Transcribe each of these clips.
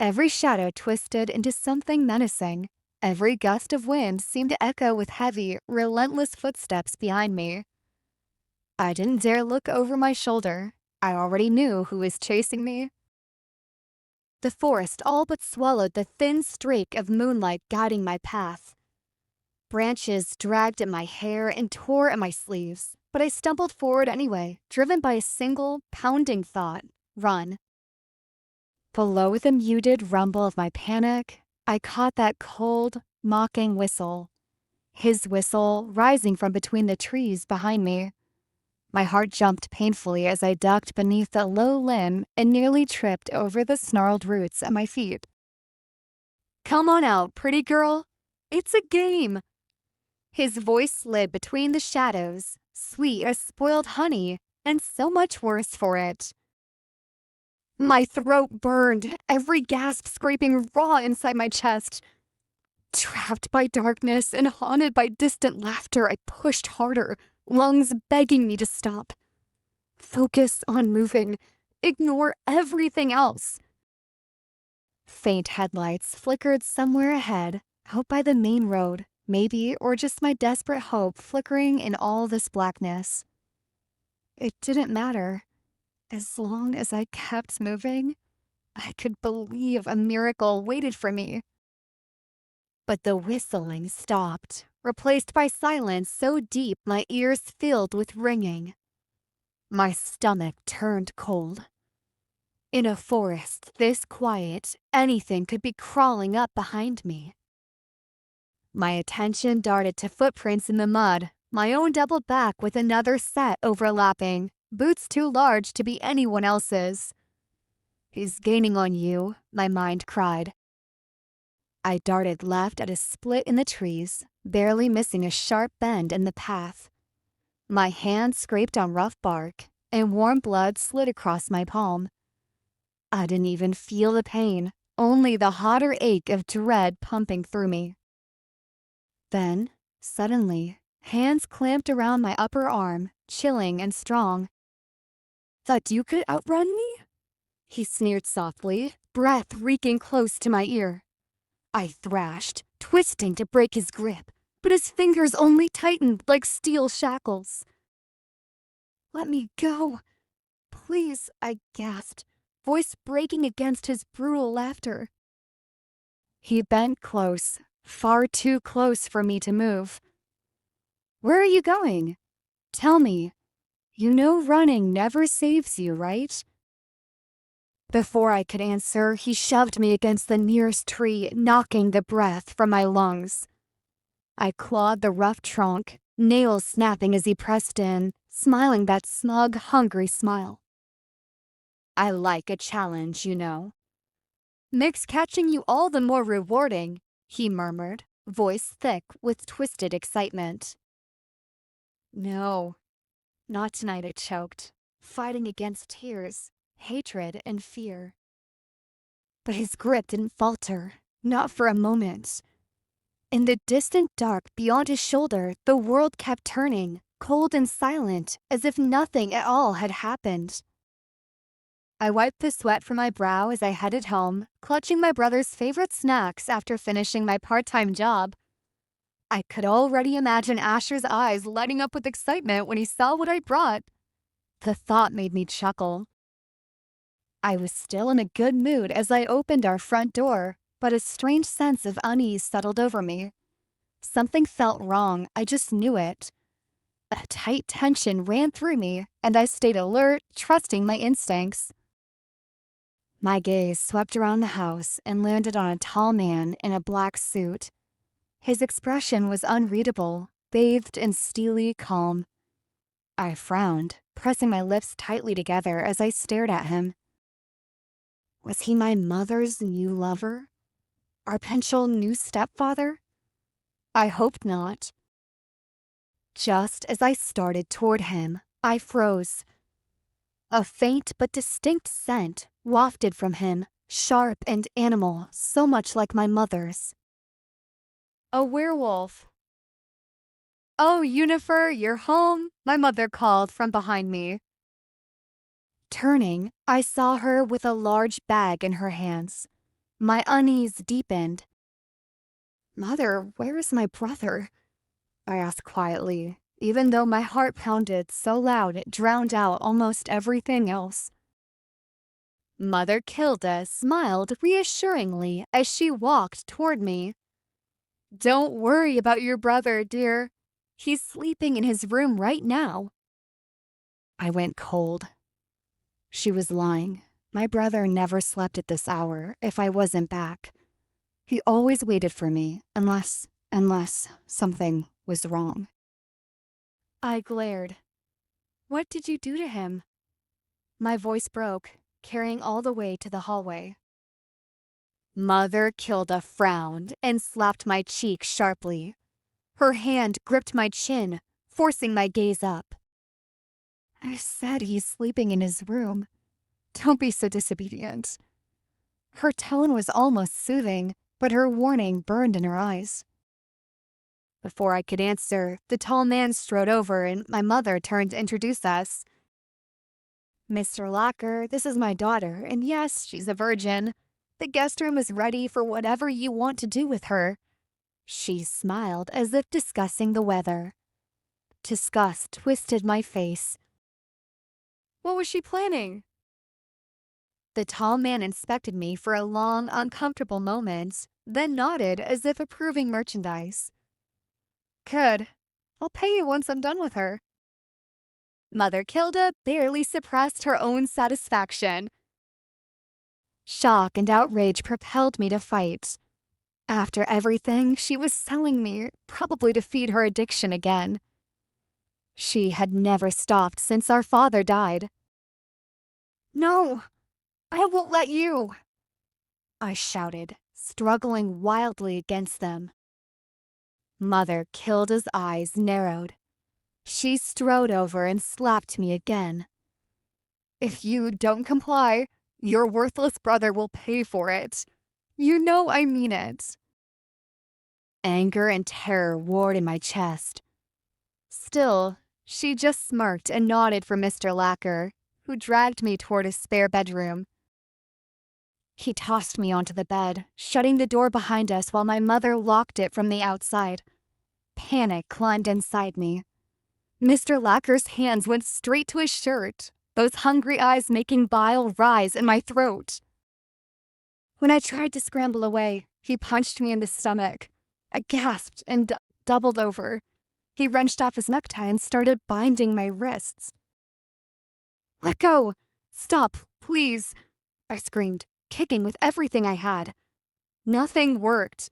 Every shadow twisted into something menacing. Every gust of wind seemed to echo with heavy, relentless footsteps behind me. I didn't dare look over my shoulder. I already knew who was chasing me. The forest all but swallowed the thin streak of moonlight guiding my path. Branches dragged at my hair and tore at my sleeves, but I stumbled forward anyway, driven by a single, pounding thought: run. Below the muted rumble of my panic, I caught that cold, mocking whistle. His whistle rising from between the trees behind me. My heart jumped painfully as I ducked beneath a low limb and nearly tripped over the snarled roots at my feet. "Come on out, pretty girl. It's a game." His voice slid between the shadows, sweet as spoiled honey, and so much worse for it. My throat burned, every gasp scraping raw inside my chest. Trapped by darkness and haunted by distant laughter, I pushed harder, lungs begging me to stop. Focus on moving. Ignore everything else. Faint headlights flickered somewhere ahead, out by the main road, maybe, or just my desperate hope flickering in all this blackness. It didn't matter. As long as I kept moving, I could believe a miracle waited for me. But the whistling stopped, replaced by silence so deep my ears filled with ringing. My stomach turned cold. In a forest this quiet, anything could be crawling up behind me. My attention darted to footprints in the mud, my own doubled back with another set overlapping, boots too large to be anyone else's. "He's gaining on you," my mind cried. I darted left at a split in the trees, barely missing a sharp bend in the path. My hand scraped on rough bark, and warm blood slid across my palm. I didn't even feel the pain, only the hotter ache of dread pumping through me. Then, suddenly, hands clamped around my upper arm, chilling and strong. "Thought you could outrun me?" He sneered softly, breath reeking close to my ear. I thrashed, twisting to break his grip, but his fingers only tightened like steel shackles. "Let me go. Please," I gasped, voice breaking against his brutal laughter. He bent close, far too close for me to move. "Where are you going? Tell me. You know running never saves you, right?" Before I could answer, he shoved me against the nearest tree, knocking the breath from my lungs. I clawed the rough trunk, nails snapping as he pressed in, smiling that smug, hungry smile. "I like a challenge, you know." "Makes catching you all the more rewarding," he murmured, voice thick with twisted excitement. "No, not tonight," I choked, fighting against tears, hatred, and fear. But his grip didn't falter, not for a moment. In the distant dark beyond his shoulder, the world kept turning, cold and silent, as if nothing at all had happened. I wiped the sweat from my brow as I headed home, clutching my brother's favorite snacks after finishing my part-time job. I could already imagine Asher's eyes lighting up with excitement when he saw what I brought. The thought made me chuckle. I was still in a good mood as I opened our front door, but a strange sense of unease settled over me. Something felt wrong, I just knew it. A tight tension ran through me, and I stayed alert, trusting my instincts. My gaze swept around the house and landed on a tall man in a black suit. His expression was unreadable, bathed in steely calm. I frowned, pressing my lips tightly together as I stared at him. Was he my mother's new lover? Our potential new stepfather? I hoped not. Just as I started toward him, I froze. A faint but distinct scent wafted from him, sharp and animal, so much like my mother's. "A werewolf." "Oh, Unifer, you're home," my mother called from behind me. Turning, I saw her with a large bag in her hands. My unease deepened. "Mother, where is my brother?" I asked quietly, even though my heart pounded so loud it drowned out almost everything else. Mother Kilda smiled reassuringly as she walked toward me. "Don't worry about your brother, dear. He's sleeping in his room right now." I went cold. She was lying. My brother never slept at this hour if I wasn't back. He always waited for me, unless something was wrong. I glared. "What did you do to him?" My voice broke, carrying all the way to the hallway. Mother Kilda frowned and slapped my cheek sharply. Her hand gripped my chin, forcing my gaze up. "I said he's sleeping in his room. Don't be so disobedient." Her tone was almost soothing, but her warning burned in her eyes. Before I could answer, the tall man strode over and my mother turned to introduce us. "Mr. Locker, this is my daughter, and yes, she's a virgin. The guest room is ready for whatever you want to do with her." She smiled as if discussing the weather. Disgust twisted my face. "What was she planning?" The tall man inspected me for a long, uncomfortable moment, then nodded as if approving merchandise. "Good. I'll pay you once I'm done with her." Mother Kilda barely suppressed her own satisfaction. Shock and outrage propelled me to fight. After everything, she was selling me, probably to feed her addiction again. She had never stopped since our father died. "No, I won't let you," I shouted, struggling wildly against them. Mother Kilda's eyes narrowed. She strode over and slapped me again. "If you don't comply, your worthless brother will pay for it. You know I mean it." Anger and terror warred in my chest. Still, she just smirked and nodded for Mr. Lacker, who dragged me toward a spare bedroom. He tossed me onto the bed, shutting the door behind us while my mother locked it from the outside. Panic climbed inside me. Mr. Lacker's hands went straight to his shirt, those hungry eyes making bile rise in my throat. When I tried to scramble away, he punched me in the stomach. I gasped and doubled over. He wrenched off his necktie and started binding my wrists. "Let go! Stop, please!" I screamed, kicking with everything I had. Nothing worked.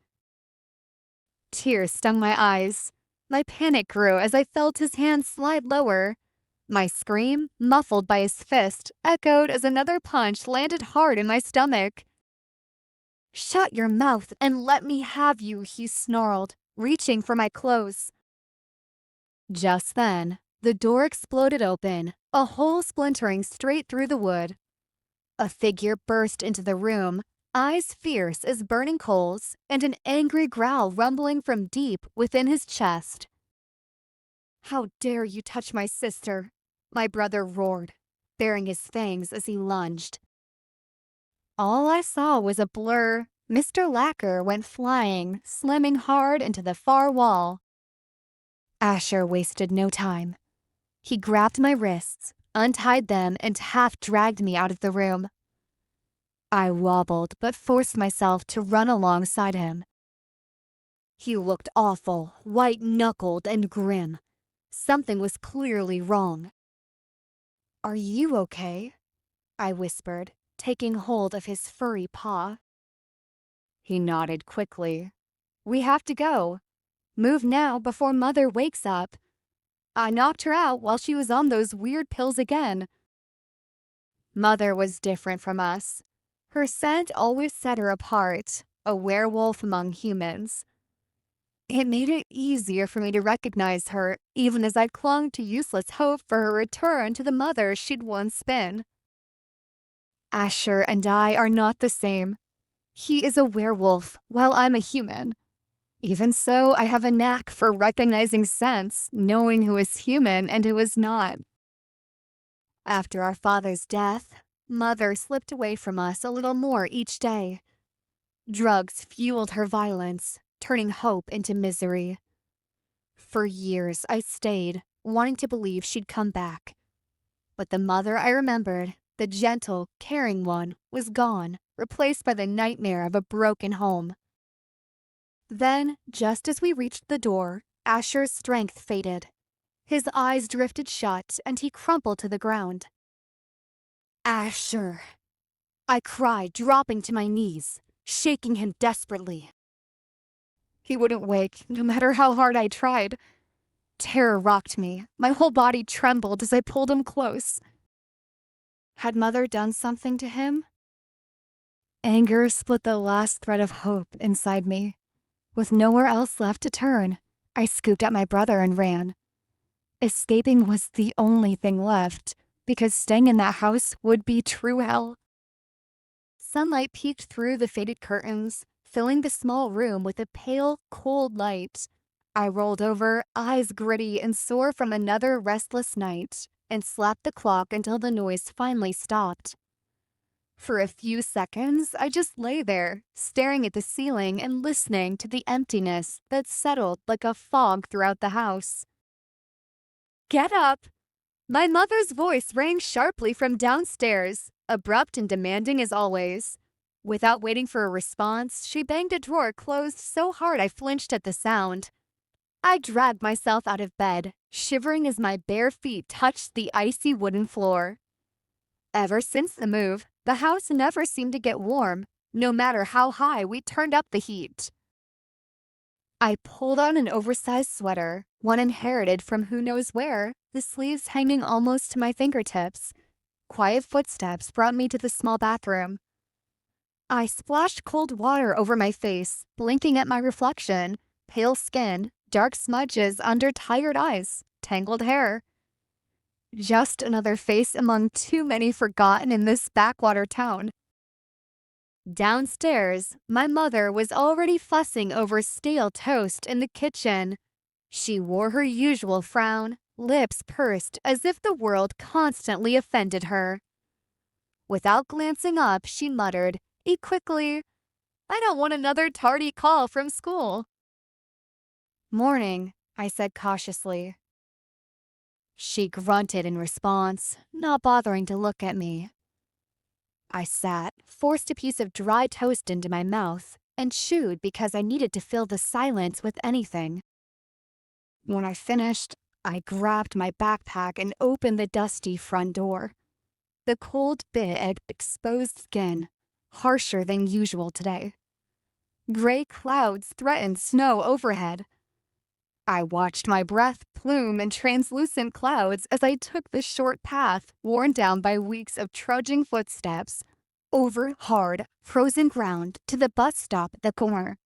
Tears stung my eyes. My panic grew as I felt his hand slide lower. My scream, muffled by his fist, echoed as another punch landed hard in my stomach. "Shut your mouth and let me have you," he snarled, reaching for my clothes. Just then, the door exploded open, a hole splintering straight through the wood. A figure burst into the room, eyes fierce as burning coals, and an angry growl rumbling from deep within his chest. "How dare you touch my sister?" my brother roared, baring his fangs as he lunged. All I saw was a blur. Mr. Lacker went flying, slamming hard into the far wall. Asher wasted no time. He grabbed my wrists, untied them, and half-dragged me out of the room. I wobbled, but forced myself to run alongside him. He looked awful, white-knuckled and grim. Something was clearly wrong. "Are you okay?" I whispered, taking hold of his furry paw. He nodded quickly. "We have to go. Move now before Mother wakes up. I knocked her out while she was on those weird pills again." Mother was different from us. Her scent always set her apart, a werewolf among humans. It made it easier for me to recognize her, even as I clung to useless hope for her return to the mother she'd once been. Asher and I are not the same. He is a werewolf, while I'm a human. Even so, I have a knack for recognizing scents, knowing who is human and who is not. After our father's death, Mother slipped away from us a little more each day. Drugs fueled her violence, turning hope into misery. For years, I stayed, wanting to believe she'd come back. But the mother I remembered, the gentle, caring one, was gone, replaced by the nightmare of a broken home. Then, just as we reached the door, Asher's strength faded. His eyes drifted shut, and he crumpled to the ground. Asher! I cried, dropping to my knees, shaking him desperately. He wouldn't wake, no matter how hard I tried. Terror rocked me. My whole body trembled as I pulled him close. Had Mother done something to him? Anger split the last thread of hope inside me. With nowhere else left to turn, I scooped up my brother and ran. Escaping was the only thing left, because staying in that house would be true hell. Sunlight peeked through the faded curtains, filling the small room with a pale, cold light. I rolled over, eyes gritty and sore from another restless night, and slapped the clock until the noise finally stopped. For a few seconds, I just lay there, staring at the ceiling and listening to the emptiness that settled like a fog throughout the house. "Get up!" My mother's voice rang sharply from downstairs, abrupt and demanding as always. Without waiting for a response, she banged a drawer closed so hard I flinched at the sound. I dragged myself out of bed, shivering as my bare feet touched the icy wooden floor. Ever since the move, the house never seemed to get warm, no matter how high we turned up the heat. I pulled on an oversized sweater, one inherited from who knows where, the sleeves hanging almost to my fingertips. Quiet footsteps brought me to the small bathroom. I splashed cold water over my face, blinking at my reflection, pale skin, dark smudges under tired eyes, tangled hair. Just another face among too many forgotten in this backwater town. Downstairs, my mother was already fussing over stale toast in the kitchen. She wore her usual frown, lips pursed as if the world constantly offended her. Without glancing up, she muttered, "Eat quickly. I don't want another tardy call from school." "Morning," I said cautiously. She grunted in response, not bothering to look at me. I sat, forced a piece of dry toast into my mouth, and chewed because I needed to fill the silence with anything. When I finished, I grabbed my backpack and opened the dusty front door. The cold bit at exposed skin, harsher than usual today. Gray clouds threatened snow overhead. I watched my breath plume in translucent clouds as I took the short path worn down by weeks of trudging footsteps, over hard, frozen ground to the bus stop at the corner.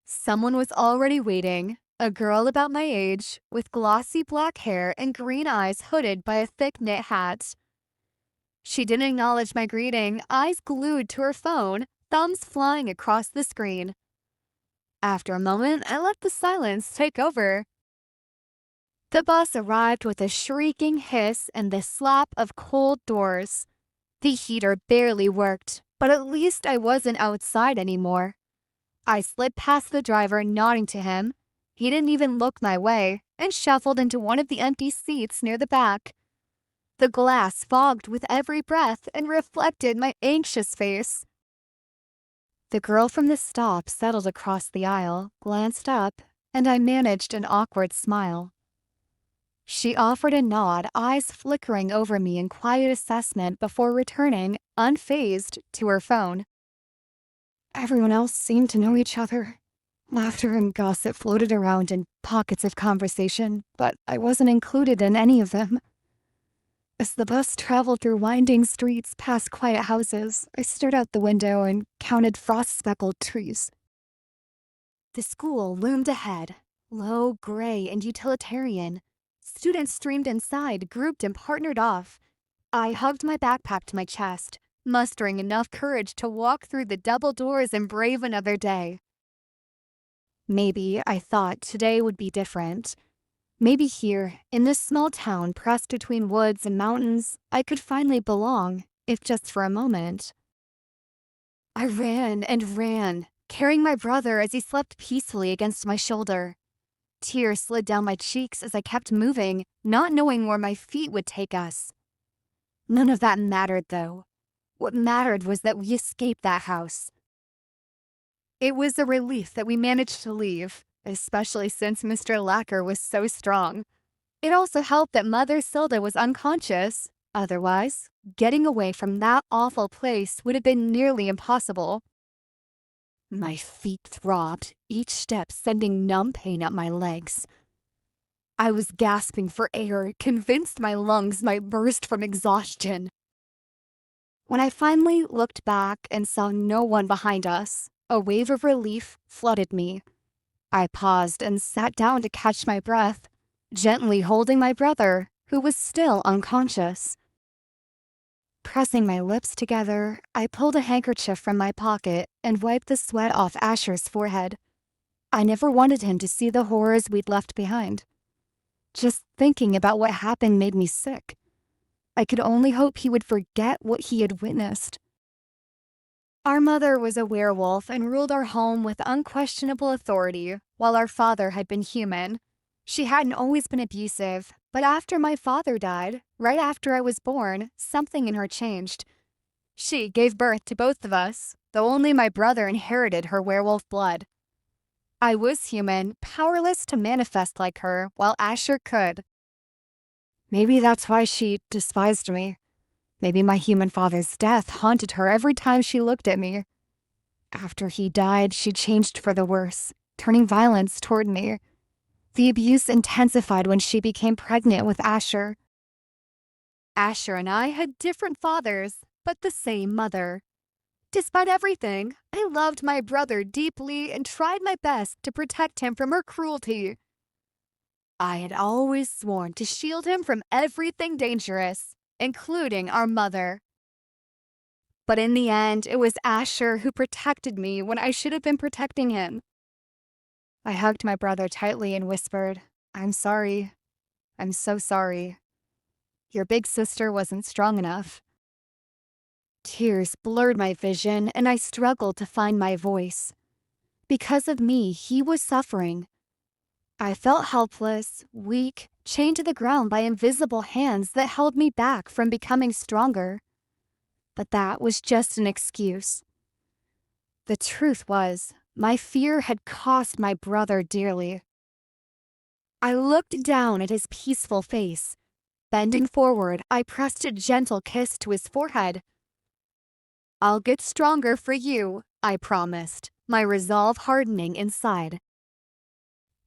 Someone was already waiting, a girl about my age, with glossy black hair and green eyes hooded by a thick knit hat. She didn't acknowledge my greeting, eyes glued to her phone, thumbs flying across the screen. After a moment, I let the silence take over. The bus arrived with a shrieking hiss and the slap of cold doors. The heater barely worked, but at least I wasn't outside anymore. I slid past the driver, nodding to him. He didn't even look my way, and shuffled into one of the empty seats near the back. The glass fogged with every breath and reflected my anxious face. The girl from the stop settled across the aisle, glanced up, and I managed an awkward smile. She offered a nod, eyes flickering over me in quiet assessment before returning, unfazed, to her phone. Everyone else seemed to know each other. Laughter and gossip floated around in pockets of conversation, but I wasn't included in any of them. As the bus traveled through winding streets past quiet houses, I stared out the window and counted frost-speckled trees. The school loomed ahead, low, gray, and utilitarian. Students streamed inside, grouped and partnered off. I hugged my backpack to my chest, mustering enough courage to walk through the double doors and brave another day. Maybe I thought today would be different. Maybe here, in this small town pressed between woods and mountains, I could finally belong, if just for a moment. I ran and ran, carrying my brother as he slept peacefully against my shoulder. Tears slid down my cheeks as I kept moving, not knowing where my feet would take us. None of that mattered, though. What mattered was that we escaped that house. It was a relief that we managed to leave, especially since Mr. Lacker was so strong. It also helped that Mother Silda was unconscious. Otherwise, getting away from that awful place would have been nearly impossible. My feet throbbed, each step sending numb pain up my legs. I was gasping for air, convinced my lungs might burst from exhaustion. When I finally looked back and saw no one behind us, a wave of relief flooded me. I paused and sat down to catch my breath, gently holding my brother, who was still unconscious. Pressing my lips together, I pulled a handkerchief from my pocket and wiped the sweat off Asher's forehead. I never wanted him to see the horrors we'd left behind. Just thinking about what happened made me sick. I could only hope he would forget what he had witnessed. Our mother was a werewolf and ruled our home with unquestionable authority, while our father had been human. She hadn't always been abusive, but after my father died, right after I was born, something in her changed. She gave birth to both of us, though only my brother inherited her werewolf blood. I was human, powerless to manifest like her, while Asher could. Maybe that's why she despised me. Maybe my human father's death haunted her every time she looked at me. After he died, she changed for the worse, turning violence toward me. The abuse intensified when she became pregnant with Asher. Asher and I had different fathers, but the same mother. Despite everything, I loved my brother deeply and tried my best to protect him from her cruelty. I had always sworn to shield him from everything dangerous, including our mother. But in the end, it was Asher who protected me when I should have been protecting him. I hugged my brother tightly and whispered, "I'm sorry. I'm so sorry. Your big sister wasn't strong enough." Tears blurred my vision, and I struggled to find my voice. Because of me, he was suffering. I felt helpless, weak, chained to the ground by invisible hands that held me back from becoming stronger. But that was just an excuse. The truth was, my fear had cost my brother dearly. I looked down at his peaceful face. Bending forward, I pressed a gentle kiss to his forehead. "I'll get stronger for you," I promised, my resolve hardening inside.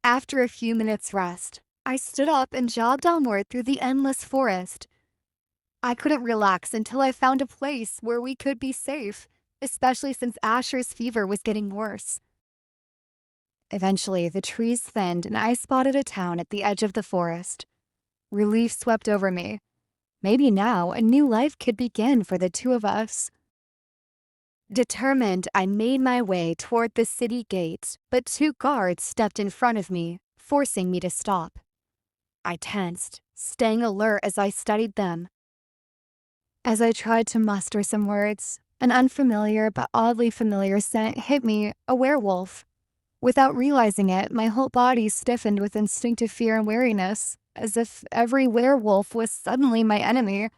After a few minutes' rest, I stood up and jogged onward through the endless forest. I couldn't relax until I found a place where we could be safe, especially since Asher's fever was getting worse. Eventually, the trees thinned and I spotted a town at the edge of the forest. Relief swept over me. Maybe now a new life could begin for the two of us. Determined, I made my way toward the city gate, but two guards stepped in front of me, forcing me to stop. I tensed, staying alert as I studied them. As I tried to muster some words, an unfamiliar but oddly familiar scent hit me, a werewolf. Without realizing it, my whole body stiffened with instinctive fear and wariness, as if every werewolf was suddenly my enemy.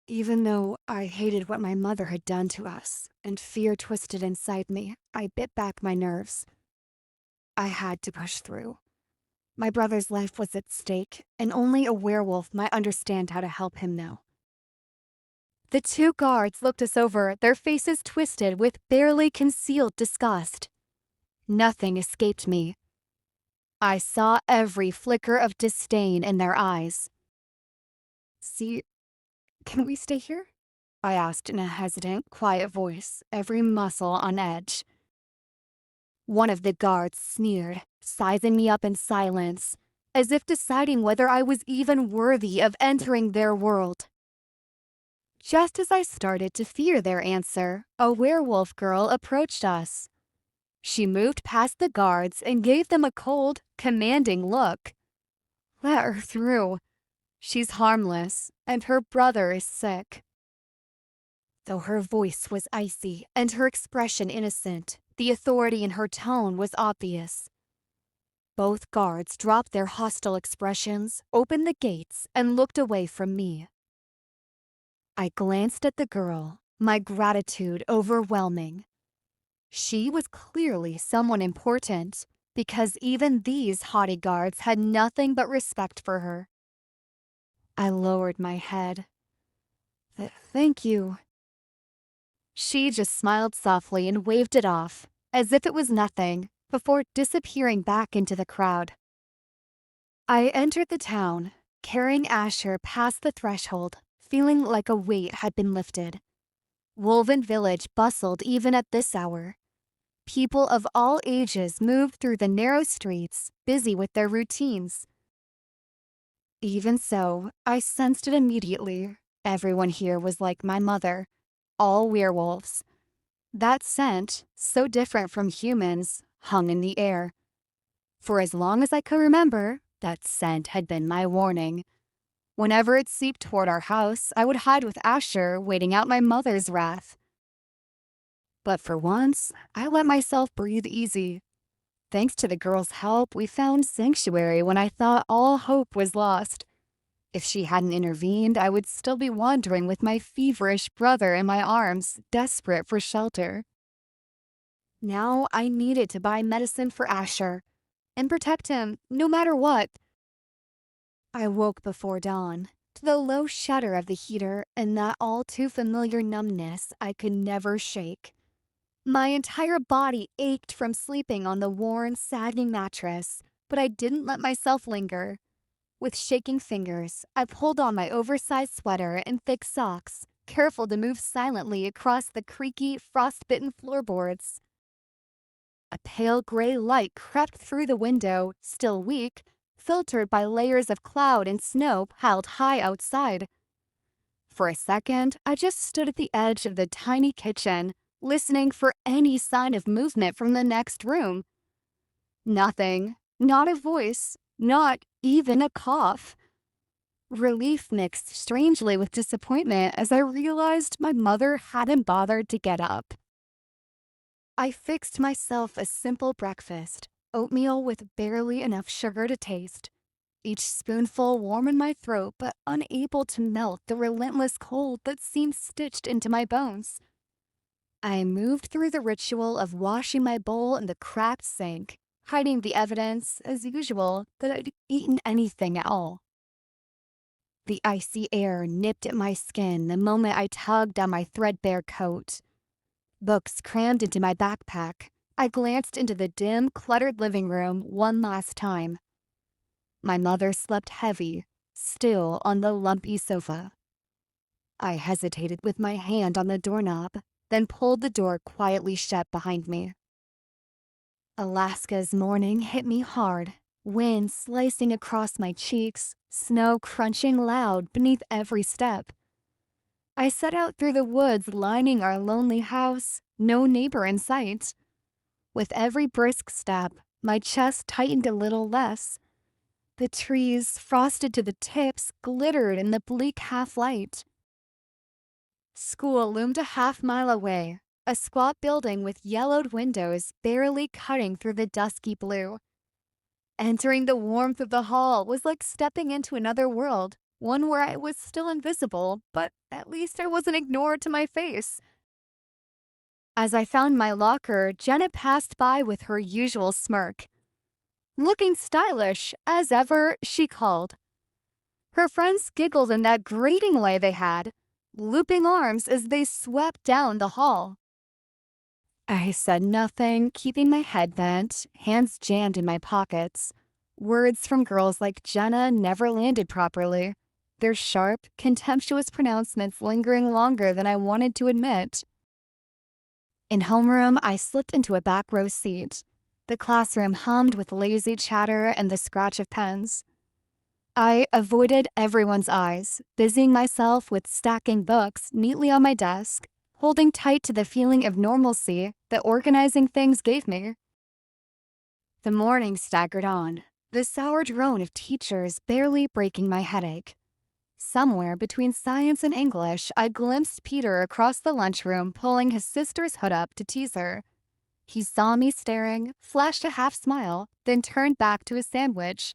Even though I hated what my mother had done to us, and fear twisted inside me, I bit back my nerves. I had to push through. My brother's life was at stake, and only a werewolf might understand how to help him now. The two guards looked us over, their faces twisted with barely concealed disgust. Nothing escaped me. I saw every flicker of disdain in their eyes. "See, can we stay here?" I asked in a hesitant, quiet voice, every muscle on edge. One of the guards sneered, sizing me up in silence, as if deciding whether I was even worthy of entering their world. Just as I started to fear their answer, a werewolf girl approached us. She moved past the guards and gave them a cold, commanding look. "Let her through. She's harmless, and her brother is sick." Though her voice was icy and her expression innocent, the authority in her tone was obvious. Both guards dropped their hostile expressions, opened the gates, and looked away from me. I glanced at the girl, my gratitude overwhelming. She was clearly someone important, because even these haughty guards had nothing but respect for her. I lowered my head. Thank you. She just smiled softly and waved it off, as if it was nothing, before disappearing back into the crowd. I entered the town, carrying Asher past the threshold, feeling like a weight had been lifted. Woven Village bustled even at this hour. People of all ages moved through the narrow streets, busy with their routines. Even so, I sensed it immediately. Everyone here was like my mother, all werewolves. That scent, so different from humans, hung in the air. For as long as I could remember, that scent had been my warning. Whenever it seeped toward our house, I would hide with Asher, waiting out my mother's wrath. But for once, I let myself breathe easy. Thanks to the girl's help, we found sanctuary when I thought all hope was lost. If she hadn't intervened, I would still be wandering with my feverish brother in my arms, desperate for shelter. Now I needed to buy medicine for Asher and protect him, no matter what. I woke before dawn, to the low shudder of the heater and that all-too-familiar numbness I could never shake. My entire body ached from sleeping on the worn, sagging mattress, but I didn't let myself linger. With shaking fingers, I pulled on my oversized sweater and thick socks, careful to move silently across the creaky, frost-bitten floorboards. A pale gray light crept through the window, still weak, filtered by layers of cloud and snow piled high outside. For a second, I just stood at the edge of the tiny kitchen, listening for any sign of movement from the next room. Nothing. Not a voice. Not even a cough. Relief mixed strangely with disappointment as I realized my mother hadn't bothered to get up. I fixed myself a simple breakfast, oatmeal with barely enough sugar to taste. Each spoonful warm in my throat but unable to melt the relentless cold that seemed stitched into my bones. I moved through the ritual of washing my bowl in the cracked sink, hiding the evidence, as usual, that I'd eaten anything at all. The icy air nipped at my skin the moment I tugged on my threadbare coat. Books crammed into my backpack, I glanced into the dim, cluttered living room one last time. My mother slept heavy, still on the lumpy sofa. I hesitated with my hand on the doorknob, then pulled the door quietly shut behind me. Alaska's morning hit me hard, wind slicing across my cheeks, snow crunching loud beneath every step. I set out through the woods lining our lonely house, no neighbor in sight. With every brisk step, my chest tightened a little less. The trees, frosted to the tips, glittered in the bleak half-light. School loomed a half-mile away, a squat building with yellowed windows barely cutting through the dusky blue. Entering the warmth of the hall was like stepping into another world, one where I was still invisible, but at least I wasn't ignored to my face. As I found my locker, Jenna passed by with her usual smirk. Looking stylish, as ever, she called. Her friends giggled in that grating way they had, looping arms as they swept down the hall. I said nothing, keeping my head bent, hands jammed in my pockets. Words from girls like Jenna never landed properly, their sharp, contemptuous pronouncements lingering longer than I wanted to admit. In homeroom, I slipped into a back row seat. The classroom hummed with lazy chatter and the scratch of pens. I avoided everyone's eyes, busying myself with stacking books neatly on my desk, holding tight to the feeling of normalcy that organizing things gave me. The morning staggered on, the sour drone of teachers barely breaking my headache. Somewhere between science and English, I glimpsed Peter across the lunchroom pulling his sister's hood up to tease her. He saw me staring, flashed a half smile, then turned back to his sandwich.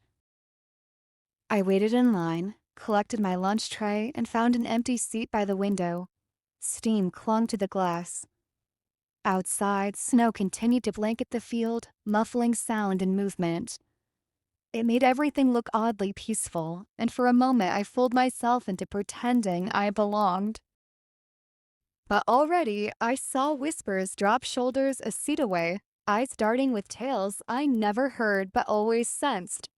I waited in line, collected my lunch tray, and found an empty seat by the window. Steam clung to the glass. Outside, snow continued to blanket the field, muffling sound and movement. It made everything look oddly peaceful, and for a moment I fooled myself into pretending I belonged. But already I saw Whispers drop shoulders a seat away, eyes darting with tales I never heard but always sensed.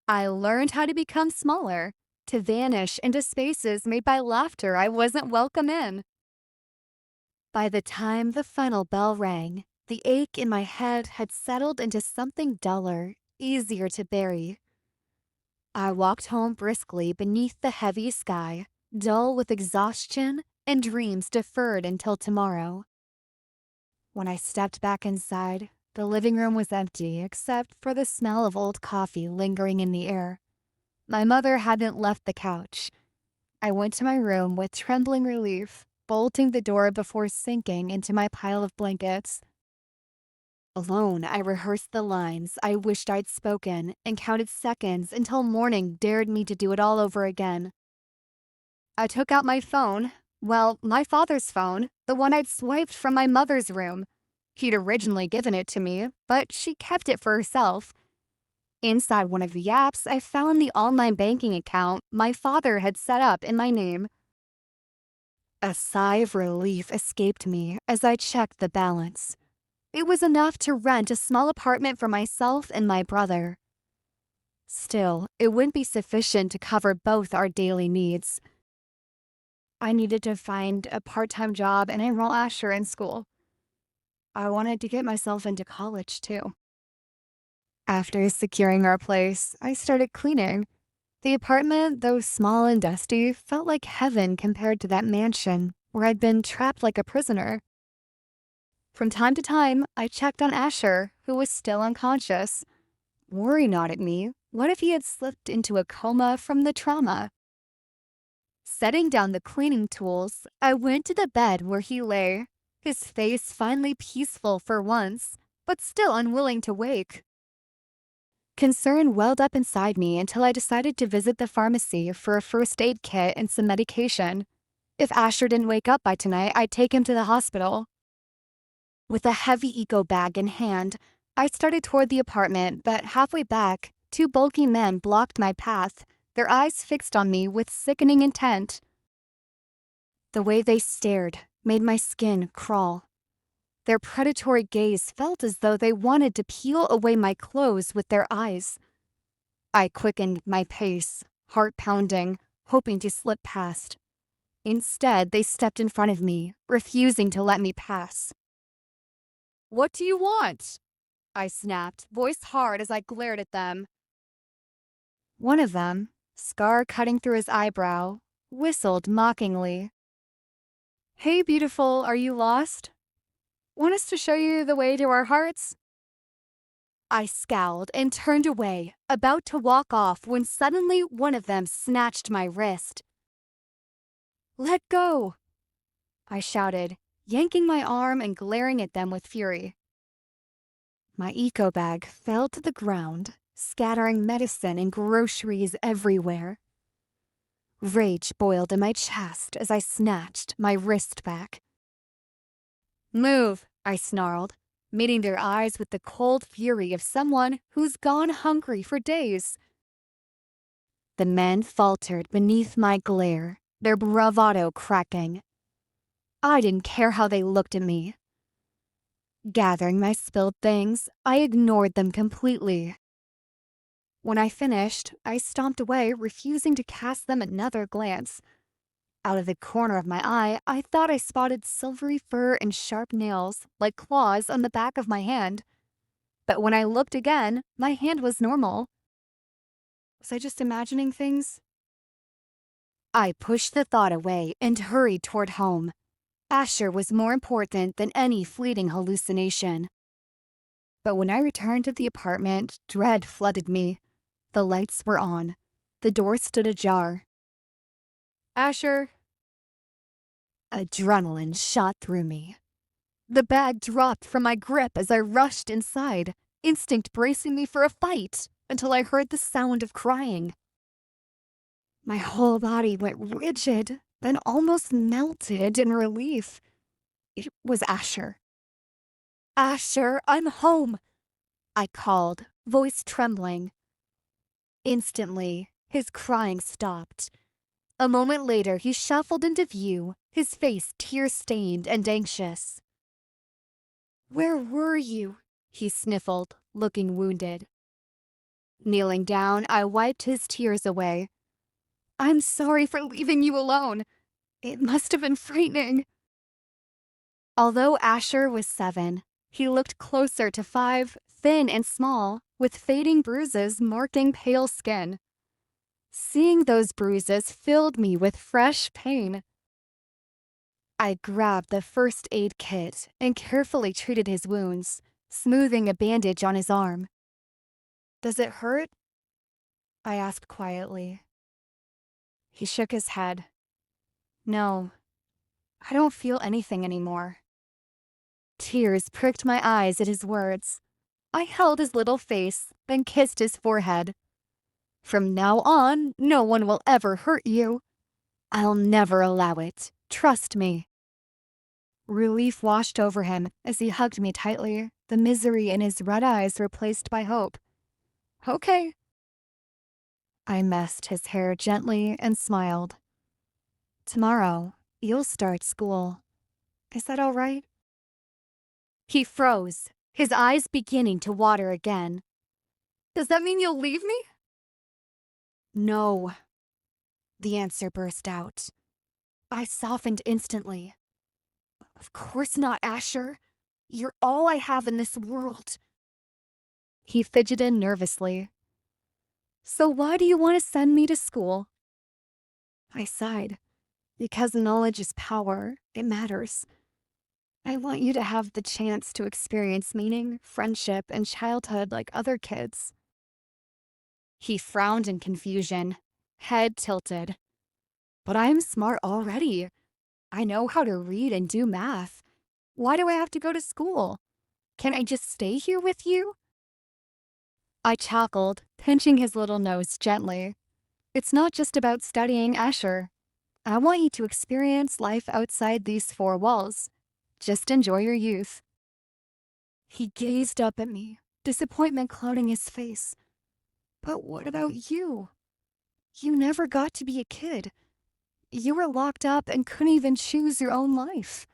I learned how to become smaller, to vanish into spaces made by laughter I wasn't welcome in. By the time the final bell rang, the ache in my head had settled into something duller, easier to bury. I walked home briskly beneath the heavy sky, dull with exhaustion and dreams deferred until tomorrow. When I stepped back inside, the living room was empty except for the smell of old coffee lingering in the air. My mother hadn't left the couch. I went to my room with trembling relief, bolting the door before sinking into my pile of blankets. Alone, I rehearsed the lines I wished I'd spoken and counted seconds until morning dared me to do it all over again. I took out my phone. Well, my father's phone, the one I'd swiped from my mother's room. He'd originally given it to me, but she kept it for herself. Inside one of the apps, I found the online banking account my father had set up in my name. A sigh of relief escaped me as I checked the balance. It was enough to rent a small apartment for myself and my brother. Still, it wouldn't be sufficient to cover both our daily needs. I needed to find a part-time job and enroll Asher in school. I wanted to get myself into college, too. After securing our place, I started cleaning. The apartment, though small and dusty, felt like heaven compared to that mansion where I'd been trapped like a prisoner. From time to time, I checked on Asher, who was still unconscious. Worry gnawed at me. What if he had slipped into a coma from the trauma? Setting down the cleaning tools, I went to the bed where he lay, his face finally peaceful for once, but still unwilling to wake. Concern welled up inside me until I decided to visit the pharmacy for a first aid kit and some medication. If Asher didn't wake up by tonight, I'd take him to the hospital. With a heavy eco bag in hand, I started toward the apartment, but halfway back, two bulky men blocked my path, their eyes fixed on me with sickening intent. The way they stared made my skin crawl. Their predatory gaze felt as though they wanted to peel away my clothes with their eyes. I quickened my pace, heart pounding, hoping to slip past. Instead, they stepped in front of me, refusing to let me pass. "What do you want?" I snapped, voice hard as I glared at them. One of them, scar cutting through his eyebrow, whistled mockingly. "Hey, beautiful, are you lost? Want us to show you the way to our hearts?" I scowled and turned away, about to walk off when suddenly one of them snatched my wrist. "Let go!" I shouted, yanking my arm and glaring at them with fury. My eco bag fell to the ground, scattering medicine and groceries everywhere. Rage boiled in my chest as I snatched my wrist back. "Move," I snarled, meeting their eyes with the cold fury of someone who's gone hungry for days. The men faltered beneath my glare, their bravado cracking. I didn't care how they looked at me. Gathering my spilled things, I ignored them completely. When I finished, I stomped away, refusing to cast them another glance. Out of the corner of my eye, I thought I spotted silvery fur and sharp nails, like claws, on the back of my hand. But when I looked again, my hand was normal. Was I just imagining things? I pushed the thought away and hurried toward home. Asher was more important than any fleeting hallucination. But when I returned to the apartment, dread flooded me. The lights were on. The door stood ajar. Asher. Adrenaline shot through me. The bag dropped from my grip as I rushed inside, instinct bracing me for a fight until I heard the sound of crying. My whole body went rigid, then almost melted in relief. It was Asher. Asher, I'm home, I called, voice trembling. Instantly, his crying stopped. A moment later, he shuffled into view, his face tear-stained and anxious. Where were you? He sniffled, looking wounded. Kneeling down, I wiped his tears away. I'm sorry for leaving you alone. It must have been frightening. Although Asher was 7, he looked closer to 5, thin and small, with fading bruises marking pale skin. Seeing those bruises filled me with fresh pain. I grabbed the first aid kit and carefully treated his wounds, smoothing a bandage on his arm. Does it hurt? I asked quietly. He shook his head. No, I don't feel anything anymore. Tears pricked my eyes at his words. I held his little face, then kissed his forehead. From now on, no one will ever hurt you. I'll never allow it. Trust me. Relief washed over him as he hugged me tightly, the misery in his red eyes replaced by hope. Okay. I messed his hair gently and smiled. Tomorrow, you'll start school. Is that all right? He froze, his eyes beginning to water again. Does that mean you'll leave me? No. The answer burst out. I softened instantly. Of course not, Asher. You're all I have in this world. He fidgeted nervously. So why do you want to send me to school? I sighed. Because knowledge is power, it matters. I want you to have the chance to experience meaning, friendship, and childhood like other kids. He frowned in confusion, head tilted. But I'm smart already. I know how to read and do math. Why do I have to go to school? Can I just stay here with you? I chuckled, pinching his little nose gently. It's not just about studying, Asher. I want you to experience life outside these 4 walls. Just enjoy your youth. He gazed up at me, disappointment clouding his face. But what about you? You never got to be a kid. You were locked up and couldn't even choose your own life.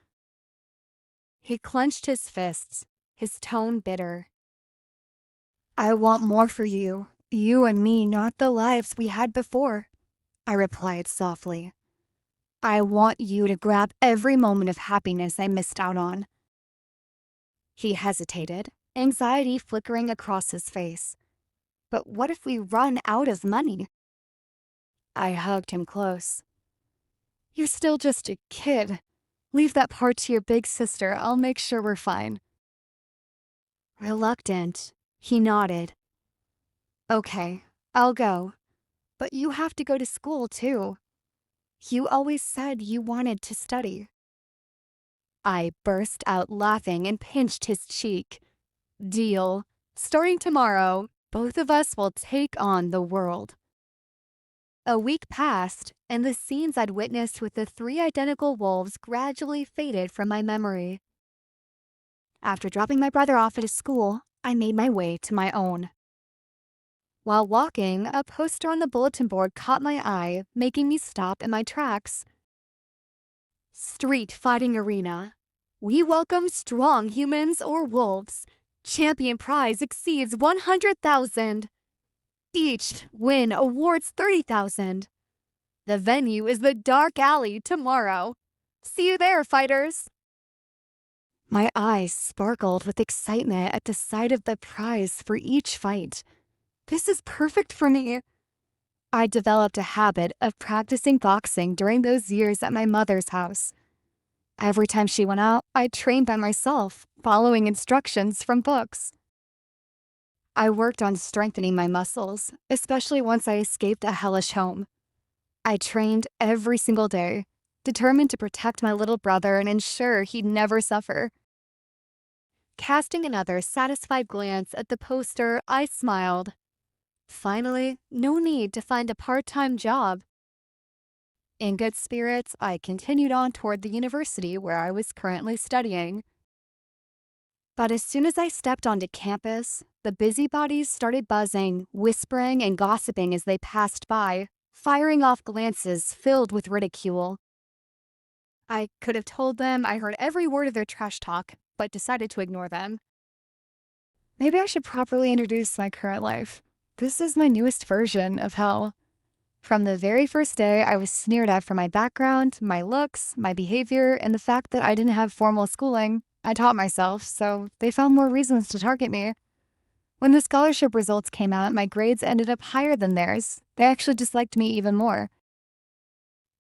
He clenched his fists, his tone bitter. I want more for you, you and me, not the lives we had before, I replied softly. I want you to grab every moment of happiness I missed out on. He hesitated, anxiety flickering across his face. But what if we run out of money? I hugged him close. You're still just a kid. Leave that part to your big sister. I'll make sure we're fine. Reluctant, he nodded. Okay, I'll go. But you have to go to school, too. You always said you wanted to study. I burst out laughing and pinched his cheek. Deal. Starting tomorrow, both of us will take on the world. A week passed, and the scenes I'd witnessed with the 3 identical wolves gradually faded from my memory. After dropping my brother off at his school, I made my way to my own. While walking, a poster on the bulletin board caught my eye, making me stop in my tracks. Street Fighting Arena. We welcome strong humans or wolves. Champion prize exceeds 100,000. Each win awards 30,000. The venue is the Dark Alley tomorrow. See you there, fighters. My eyes sparkled with excitement at the sight of the prize for each fight. This is perfect for me. I developed a habit of practicing boxing during those years at my mother's house. Every time she went out, I trained by myself, following instructions from books. I worked on strengthening my muscles, especially once I escaped a hellish home. I trained every single day, determined to protect my little brother and ensure he'd never suffer. Casting another satisfied glance at the poster, I smiled. Finally, no need to find a part-time job. In good spirits, I continued on toward the university where I was currently studying. But as soon as I stepped onto campus, the busybodies started buzzing, whispering, and gossiping as they passed by, firing off glances filled with ridicule. I could have told them I heard every word of their trash talk, but decided to ignore them. Maybe I should properly introduce my current life. This is my newest version of hell. From the very first day, I was sneered at for my background, my looks, my behavior, and the fact that I didn't have formal schooling. I taught myself, so they found more reasons to target me. When the scholarship results came out, my grades ended up higher than theirs. They actually disliked me even more.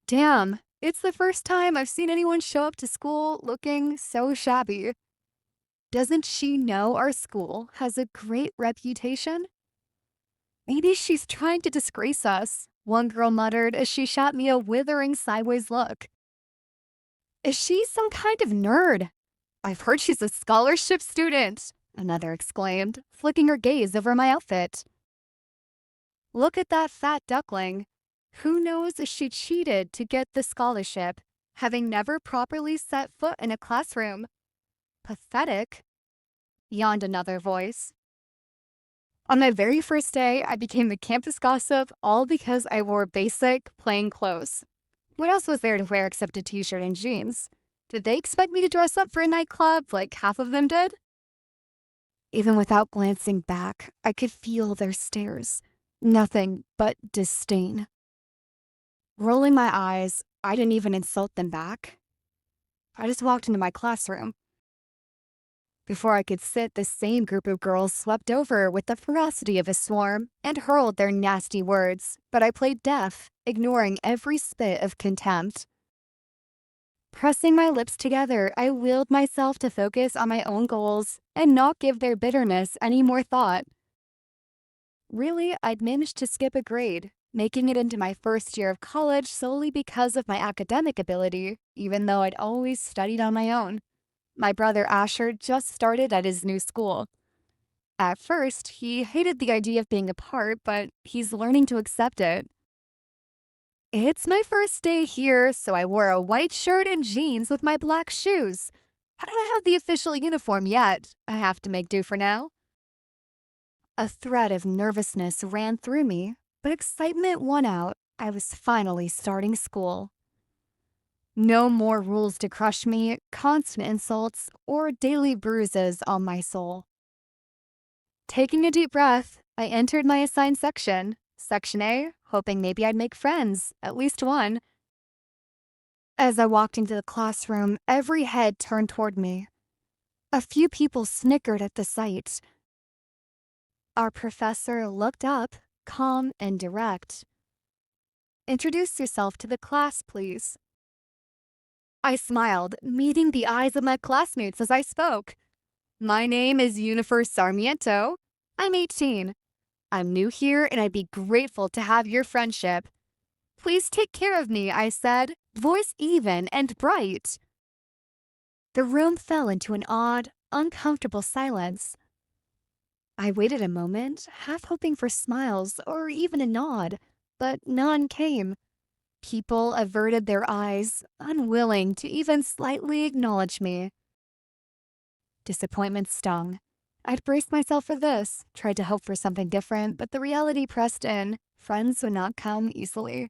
Damn, it's the first time I've seen anyone show up to school looking so shabby. Doesn't she know our school has a great reputation? Maybe she's trying to disgrace us, one girl muttered as she shot me a withering sideways look. Is she some kind of nerd? I've heard she's a scholarship student, another exclaimed, flicking her gaze over my outfit. Look at that fat duckling. Who knows if she cheated to get the scholarship, having never properly set foot in a classroom? Pathetic, yawned another voice. On my very first day, I became the campus gossip, all because I wore basic, plain clothes. What else was there to wear except a t-shirt and jeans? Did they expect me to dress up for a nightclub like half of them did? Even without glancing back, I could feel their stares. Nothing but disdain. Rolling my eyes, I didn't even insult them back. I just walked into my classroom. Before I could sit, the same group of girls swept over with the ferocity of a swarm and hurled their nasty words, but I played deaf, ignoring every spit of contempt. Pressing my lips together, I willed myself to focus on my own goals and not give their bitterness any more thought. Really, I'd managed to skip a grade, making it into my first year of college solely because of my academic ability, even though I'd always studied on my own. My brother Asher just started at his new school. At first, he hated the idea of being apart, but he's learning to accept it. It's my first day here, so I wore a white shirt and jeans with my black shoes. I don't have the official uniform yet. I have to make do for now. A thread of nervousness ran through me, but excitement won out. I was finally starting school. No more rules to crush me, constant insults, or daily bruises on my soul. Taking a deep breath, I entered my assigned section, Section A, hoping maybe I'd make friends, at least one. As I walked into the classroom, every head turned toward me. A few people snickered at the sight. Our professor looked up, calm and direct. Introduce yourself to the class, please. I smiled, meeting the eyes of my classmates as I spoke. My name is Unifer Sarmiento. I'm 18. I'm new here and I'd be grateful to have your friendship. Please take care of me, I said, voice even and bright. The room fell into an odd, uncomfortable silence. I waited a moment, half hoping for smiles or even a nod, but none came. People averted their eyes, unwilling to even slightly acknowledge me. Disappointment stung. I'd braced myself for this, tried to hope for something different, but the reality pressed in. Friends would not come easily.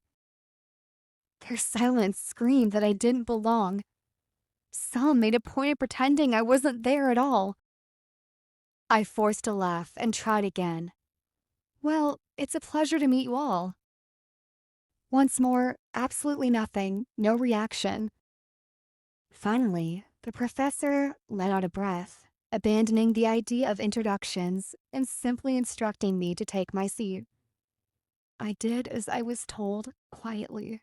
Their silence screamed that I didn't belong. Some made a point of pretending I wasn't there at all. I forced a laugh and tried again. Well, it's a pleasure to meet you all. Once more, absolutely nothing, no reaction. Finally, the professor let out a breath, abandoning the idea of introductions and simply instructing me to take my seat. I did as I was told, quietly.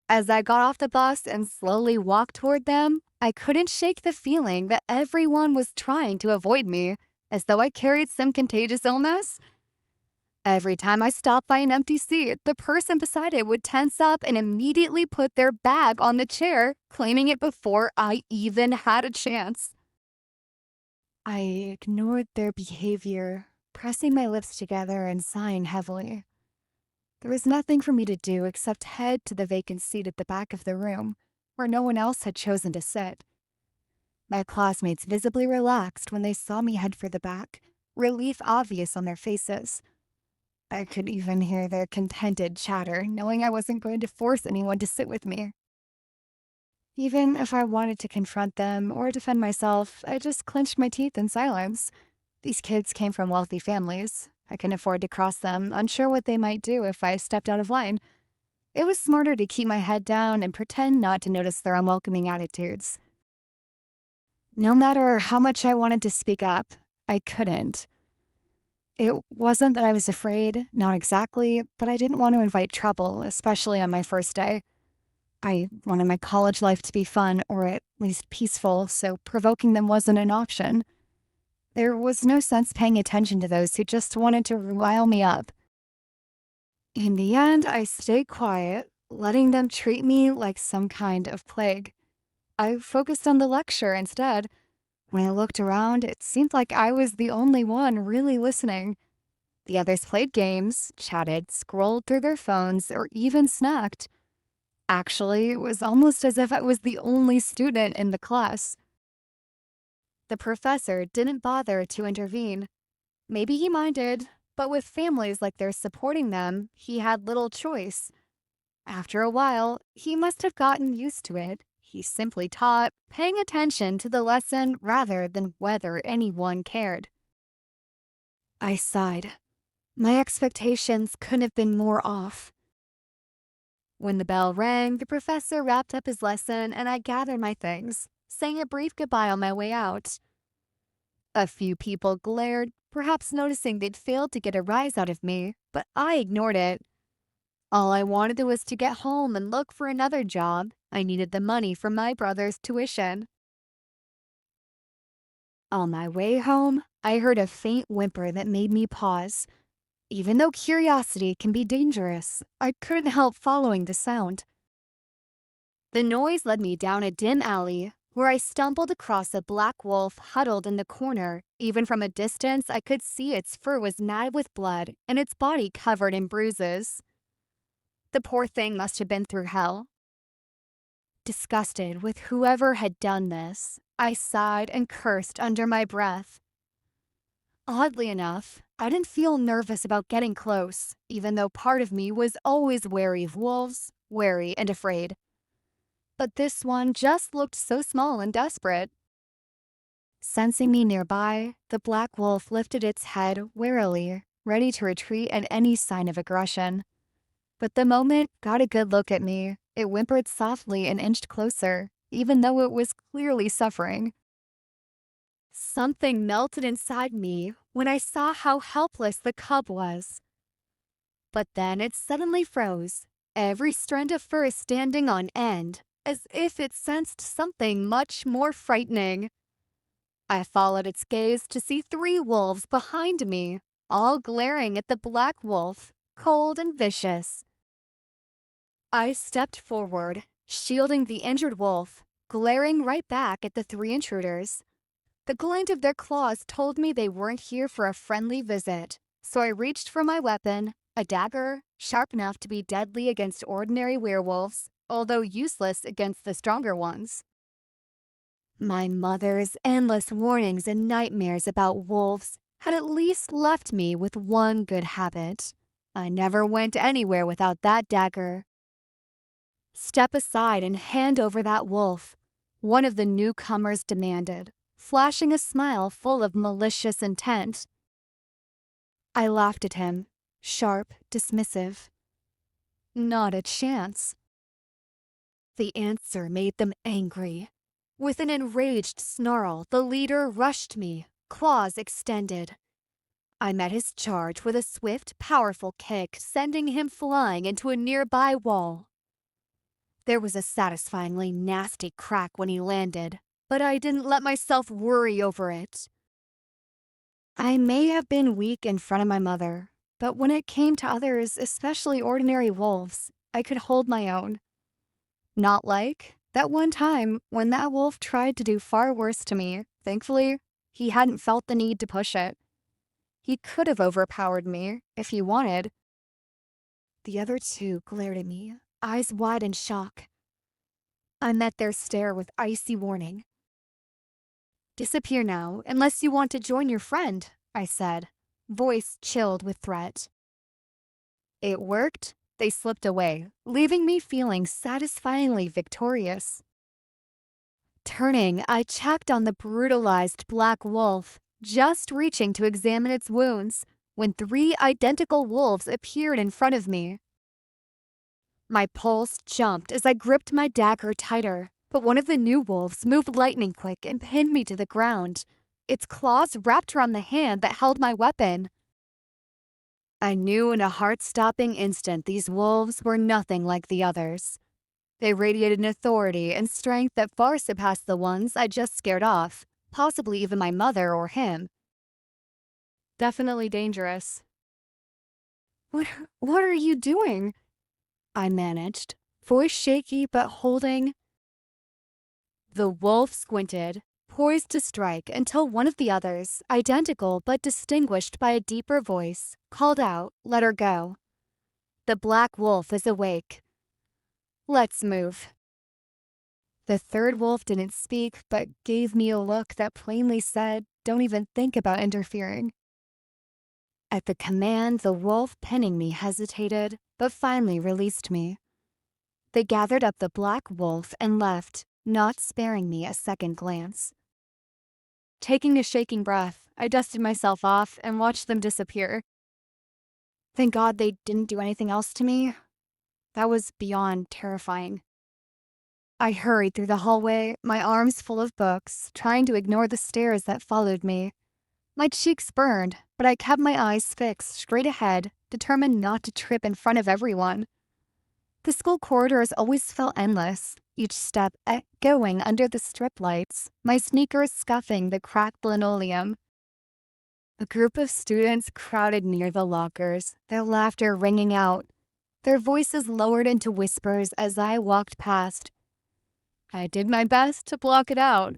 As I got off the bus and slowly walked toward them, I couldn't shake the feeling that everyone was trying to avoid me, as though I carried some contagious illness. Every time I stopped by an empty seat, the person beside it would tense up and immediately put their bag on the chair, claiming it before I even had a chance. I ignored their behavior, pressing my lips together and sighing heavily. There was nothing for me to do except head to the vacant seat at the back of the room, where no one else had chosen to sit. My classmates visibly relaxed when they saw me head for the back, relief obvious on their faces. I could even hear their contented chatter, knowing I wasn't going to force anyone to sit with me. Even if I wanted to confront them or defend myself, I just clenched my teeth in silence. These kids came from wealthy families. I couldn't afford to cross them, unsure what they might do if I stepped out of line. It was smarter to keep my head down and pretend not to notice their unwelcoming attitudes. No matter how much I wanted to speak up, I couldn't. It wasn't that I was afraid, not exactly, but I didn't want to invite trouble, especially on my first day. I wanted my college life to be fun, or at least peaceful, so provoking them wasn't an option. There was no sense paying attention to those who just wanted to rile me up. In the end, I stayed quiet, letting them treat me like some kind of plague. I focused on the lecture instead. When I looked around, it seemed like I was the only one really listening. The others played games, chatted, scrolled through their phones, or even snacked. Actually, it was almost as if I was the only student in the class. The professor didn't bother to intervene. Maybe he minded, but with families like theirs supporting them, he had little choice. After a while, he must have gotten used to it. He simply taught, paying attention to the lesson rather than whether anyone cared. I sighed. My expectations couldn't have been more off. When the bell rang, the professor wrapped up his lesson and I gathered my things, saying a brief goodbye on my way out. A few people glared, perhaps noticing they'd failed to get a rise out of me, but I ignored it. All I wanted was to get home and look for another job. I needed the money for my brother's tuition. On my way home, I heard a faint whimper that made me pause. Even though curiosity can be dangerous, I couldn't help following the sound. The noise led me down a dim alley, where I stumbled across a black wolf huddled in the corner. Even from a distance, I could see its fur was matted with blood and its body covered in bruises. The poor thing must have been through hell. Disgusted with whoever had done this, I sighed and cursed under my breath. Oddly enough, I didn't feel nervous about getting close, even though part of me was always wary of wolves, wary and afraid. But this one just looked so small and desperate. Sensing me nearby, the black wolf lifted its head warily, ready to retreat at any sign of aggression. But the moment it got a good look at me, it whimpered softly and inched closer, even though it was clearly suffering. Something melted inside me when I saw how helpless the cub was. But then it suddenly froze, every strand of fur standing on end, as if it sensed something much more frightening. I followed its gaze to see 3 wolves behind me, all glaring at the black wolf, cold and vicious. I stepped forward, shielding the injured wolf, glaring right back at the 3 intruders. The glint of their claws told me they weren't here for a friendly visit, so I reached for my weapon, a dagger, sharp enough to be deadly against ordinary werewolves, although useless against the stronger ones. My mother's endless warnings and nightmares about wolves had at least left me with one good habit. I never went anywhere without that dagger. "Step aside and hand over that wolf," one of the newcomers demanded, flashing a smile full of malicious intent. I laughed at him, sharp, dismissive. Not a chance. The answer made them angry. With an enraged snarl, the leader rushed me, claws extended. I met his charge with a swift, powerful kick, sending him flying into a nearby wall. There was a satisfyingly nasty crack when he landed, but I didn't let myself worry over it. I may have been weak in front of my mother, But when it came to others, especially ordinary wolves, I could hold my own. Not like that one time when that wolf tried to do far worse to me. Thankfully, he hadn't felt the need to push it. He could have overpowered me if he wanted. The other two glared at me, eyes wide in shock. I met their stare with icy warning. "Disappear now, unless you want to join your friend," I said, voice chilled with threat. It worked. They slipped away, leaving me feeling satisfyingly victorious. Turning, I checked on the brutalized black wolf, just reaching to examine its wounds, when 3 identical wolves appeared in front of me. My pulse jumped as I gripped my dagger tighter, but one of the new wolves moved lightning quick and pinned me to the ground. Its claws wrapped around the hand that held my weapon. I knew in a heart-stopping instant these wolves were nothing like the others. They radiated an authority and strength that far surpassed the ones I just scared off, possibly even my mother or him. Definitely dangerous. What are you doing?" I managed, voice shaky but holding. The wolf squinted, poised to strike until one of the others, identical but distinguished by a deeper voice, called out, "Let her go." The black wolf is awake. Let's move. The third wolf didn't speak, but gave me a look that plainly said, "Don't even think about interfering." At the command, the wolf pinning me hesitated, but finally released me. They gathered up the black wolf and left, not sparing me a second glance. Taking a shaking breath, I dusted myself off and watched them disappear. Thank God they didn't do anything else to me. That was beyond terrifying. I hurried through the hallway, my arms full of books, trying to ignore the stares that followed me. My cheeks burned, but I kept my eyes fixed straight ahead, determined not to trip in front of everyone. The school corridors always felt endless, each step echoing under the strip lights, my sneakers scuffing the cracked linoleum. A group of students crowded near the lockers, their laughter ringing out, their voices lowered into whispers as I walked past. I did my best to block it out.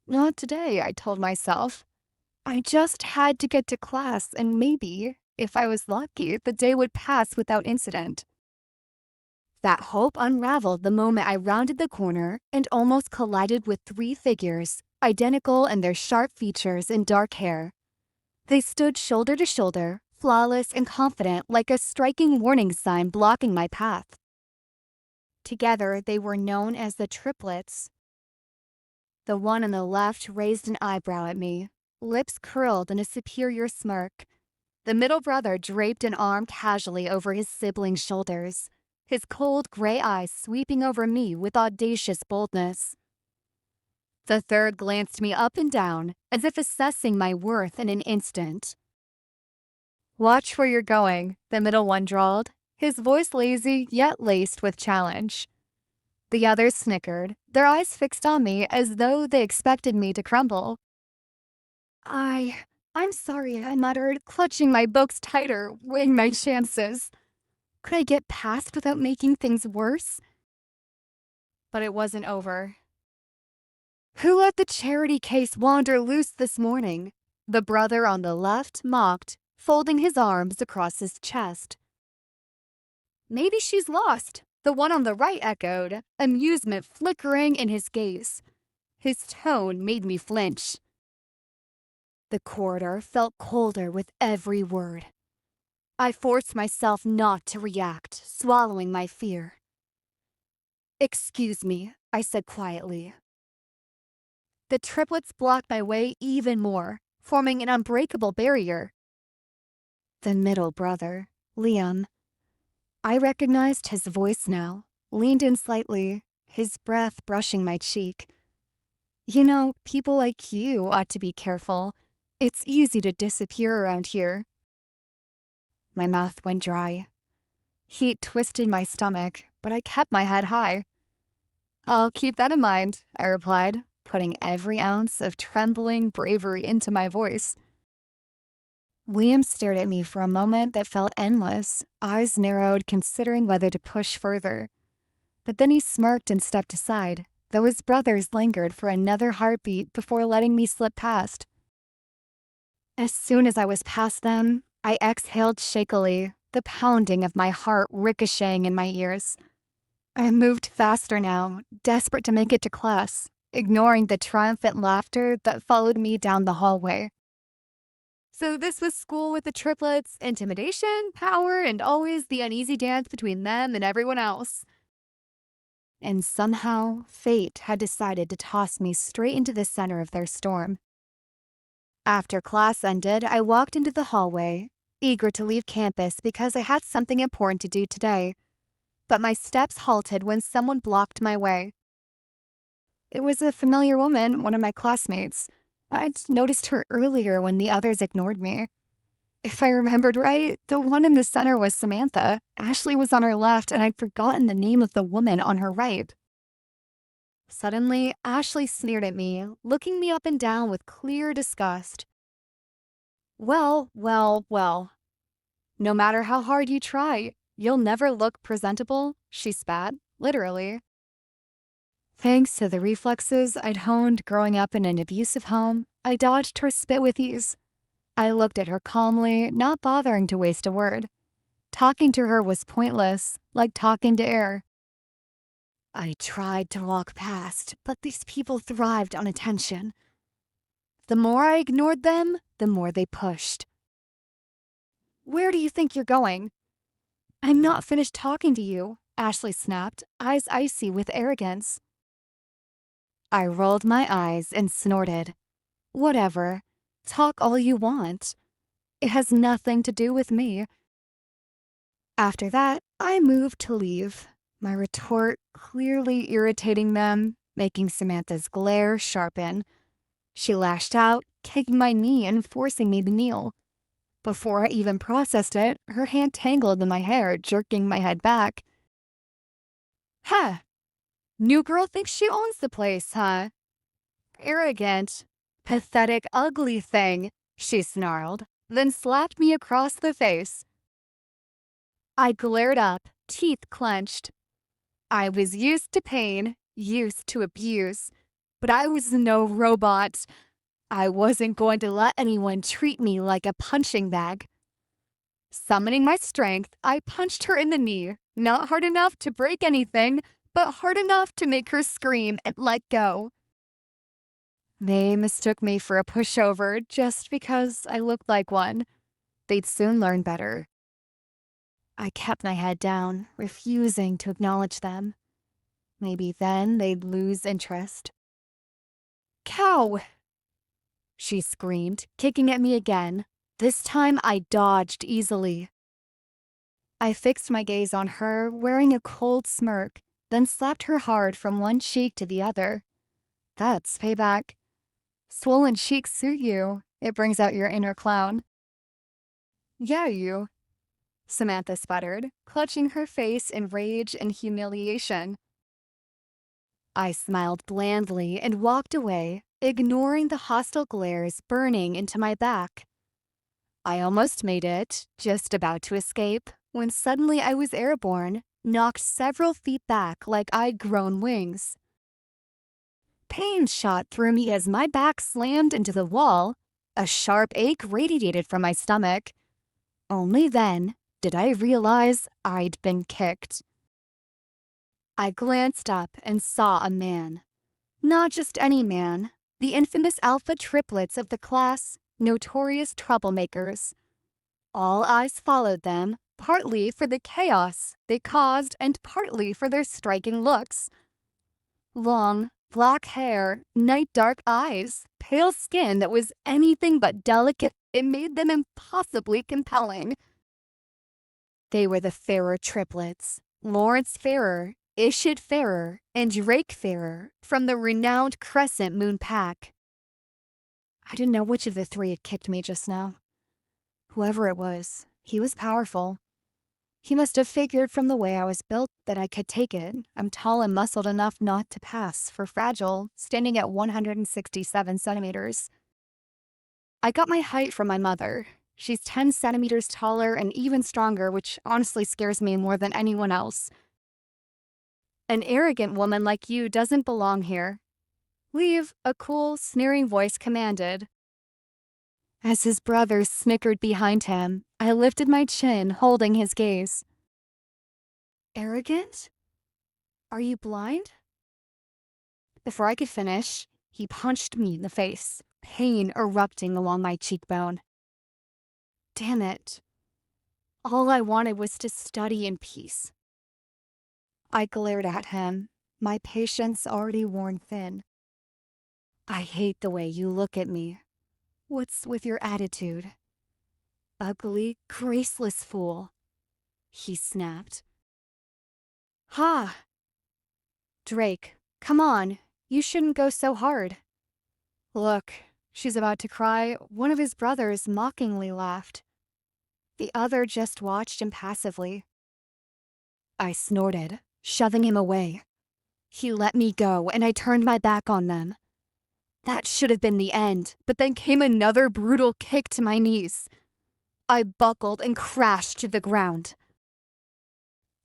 Not today, I told myself. I just had to get to class, and maybe, if I was lucky, the day would pass without incident. That hope unraveled the moment I rounded the corner and almost collided with 3 figures, identical in their sharp features and dark hair. They stood shoulder to shoulder, flawless and confident, like a striking warning sign blocking my path. Together, they were known as the Triplets. The one on the left raised an eyebrow at me, lips curled in a superior smirk. The middle brother draped an arm casually over his sibling's shoulders, his cold gray eyes sweeping over me with audacious boldness. The third glanced me up and down, as if assessing my worth in an instant. "Watch where you're going," the middle one drawled, his voice lazy yet laced with challenge. The others snickered, their eyes fixed on me as though they expected me to crumble. I'm sorry," I muttered, clutching my books tighter, weighing my chances. Could I get past without making things worse? But it wasn't over. "Who let the charity case wander loose this morning?" The brother on the left mocked, folding his arms across his chest. "Maybe she's lost," the one on the right echoed, amusement flickering in his gaze. His tone made me flinch. The corridor felt colder with every word. I forced myself not to react, swallowing my fear. "Excuse me," I said quietly. The triplets blocked my way even more, forming an unbreakable barrier. The middle brother, Liam. I recognized his voice now, leaned in slightly, his breath brushing my cheek. "You know, people like you ought to be careful. It's easy to disappear around here." My mouth went dry. Heat twisted my stomach, but I kept my head high. "I'll keep that in mind," I replied, putting every ounce of trembling bravery into my voice. Liam stared at me for a moment that felt endless, eyes narrowed, considering whether to push further. But then he smirked and stepped aside, though his brothers lingered for another heartbeat before letting me slip past. As soon as I was past them, I exhaled shakily, the pounding of my heart ricocheting in my ears. I moved faster now, desperate to make it to class, ignoring the triumphant laughter that followed me down the hallway. So this was school with the triplets, intimidation, power, and always the uneasy dance between them and everyone else. And somehow, fate had decided to toss me straight into the center of their storm. After class ended, I walked into the hallway, eager to leave campus because I had something important to do today. But my steps halted when someone blocked my way. It was a familiar woman, one of my classmates. I'd noticed her earlier when the others ignored me. If I remembered right, the one in the center was Samantha. Ashley was on her left, and I'd forgotten the name of the woman on her right. Suddenly, Ashley sneered at me, looking me up and down with clear disgust. Well, well, well. No matter how hard you try, you'll never look presentable, she spat, literally. Thanks to the reflexes I'd honed growing up in an abusive home, I dodged her spit with ease. I looked at her calmly, not bothering to waste a word. Talking to her was pointless, like talking to air. I tried to walk past, but these people thrived on attention. The more I ignored them, the more they pushed. Where do you think you're going? I'm not finished talking to you, Ashley snapped, eyes icy with arrogance. I rolled my eyes and snorted. Whatever. Talk all you want. It has nothing to do with me. After that, I moved to leave, my retort clearly irritating them, making Samantha's glare sharpen. She lashed out, kicking my knee and forcing me to kneel. Before I even processed it, her hand tangled in my hair, jerking my head back. Huh. New girl thinks she owns the place, huh? Arrogant. Pathetic, ugly thing, she snarled, then slapped me across the face. I glared up, teeth clenched. I was used to pain, used to abuse, but I was no robot. I wasn't going to let anyone treat me like a punching bag. Summoning my strength, I punched her in the knee, not hard enough to break anything, but hard enough to make her scream and let go. They mistook me for a pushover just because I looked like one. They'd soon learn better. I kept my head down, refusing to acknowledge them. Maybe then they'd lose interest. Cow! She screamed, kicking at me again. This time I dodged easily. I fixed my gaze on her, wearing a cold smirk, then slapped her hard from one cheek to the other. That's payback. Swollen cheeks suit you. It brings out your inner clown. Yeah, you. Samantha sputtered, clutching her face in rage and humiliation. I smiled blandly and walked away, ignoring the hostile glares burning into my back. I almost made it, just about to escape, when suddenly I was airborne, knocked several feet back like I'd grown wings. Pain shot through me as my back slammed into the wall. A sharp ache radiated from my stomach. Only then did I realize I'd been kicked. I glanced up and saw a man. Not just any man, the infamous alpha triplets of the class, notorious troublemakers. All eyes followed them, partly for the chaos they caused and partly for their striking looks. Long, black hair, night dark eyes, pale skin that was anything but delicate. It made them impossibly compelling. They were the Ferrer triplets, Lawrence Ferrer, Ishid Ferrer, and Drake Ferrer from the renowned Crescent Moon Pack. I didn't know which of the three had kicked me just now. Whoever it was, he was powerful. He must have figured from the way I was built that I could take it. I'm tall and muscled enough not to pass for fragile, standing at 167 centimeters. I got my height from my mother. She's 10 centimeters taller and even stronger, which honestly scares me more than anyone else. An arrogant woman like you doesn't belong here. Leave, a cool, sneering voice commanded. As his brothers snickered behind him, I lifted my chin, holding his gaze. Arrogant? Are you blind? Before I could finish, he punched me in the face, pain erupting along my cheekbone. Damn it. All I wanted was to study in peace. I glared at him, my patience already worn thin. I hate the way you look at me. What's with your attitude? Ugly, graceless fool, he snapped. Ha! Drake, come on, you shouldn't go so hard. Look, she's about to cry. One of his brothers mockingly laughed. The other just watched impassively. I snorted, shoving him away. He let me go, and I turned my back on them. That should have been the end, but then came another brutal kick to my knees. I buckled and crashed to the ground.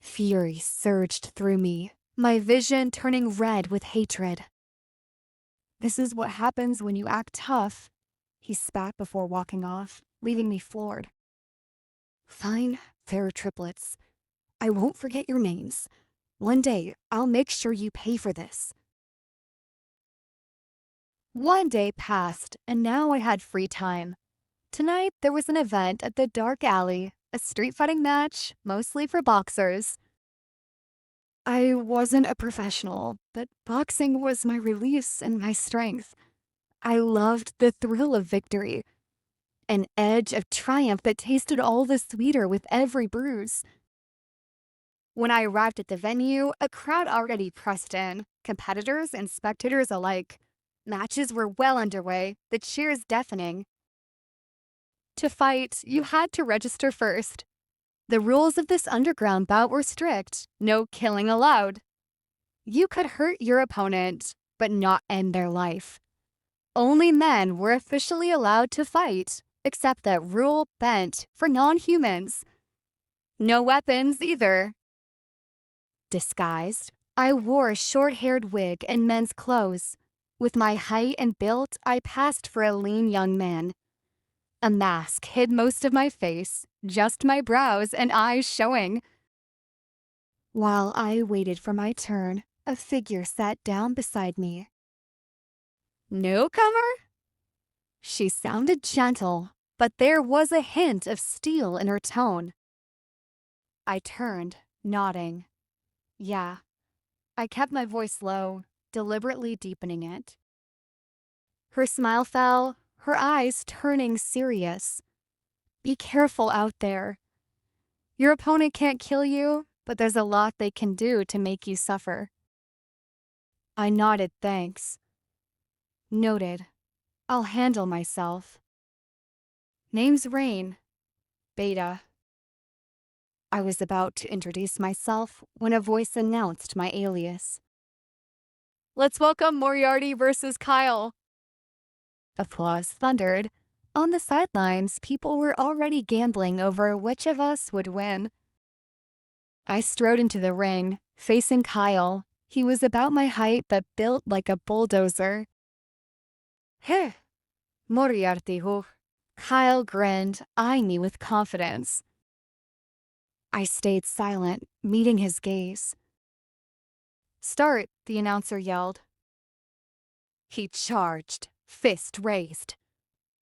Fury surged through me, my vision turning red with hatred. This is what happens when you act tough, he spat before walking off, leaving me floored. Fine, fair triplets. I won't forget your names. One day, I'll make sure you pay for this. One day passed, and now I had free time. Tonight, there was an event at the dark alley, a street fighting match, mostly for boxers. I wasn't a professional, but boxing was my release and my strength. I loved the thrill of victory, an edge of triumph that tasted all the sweeter with every bruise. When I arrived at the venue, a crowd already pressed in, competitors and spectators alike. Matches were well underway, the cheers deafening. To fight, you had to register first. The rules of this underground bout were strict, no killing allowed. You could hurt your opponent, but not end their life. Only men were officially allowed to fight, except that rule bent for non-humans. No weapons either. Disguised, I wore a short-haired wig and men's clothes. With my height and build, I passed for a lean young man. A mask hid most of my face, just my brows and eyes showing. While I waited for my turn, a figure sat down beside me. Newcomer? She sounded gentle, but there was a hint of steel in her tone. I turned, nodding. Yeah. I kept my voice low, deliberately deepening it. Her smile fell, her eyes turning serious. Be careful out there. Your opponent can't kill you, but there's a lot they can do to make you suffer. I nodded thanks. Noted. I'll handle myself. Name's Rain. Beta. I was about to introduce myself when a voice announced my alias. Let's welcome Moriarty versus Kyle. Applause thundered. On the sidelines, people were already gambling over which of us would win. I strode into the ring, facing Kyle. He was about my height but built like a bulldozer. Heh, Moriarty ho. Kyle grinned, eyeing me with confidence. I stayed silent, meeting his gaze. Start, the announcer yelled. He charged, fist raised.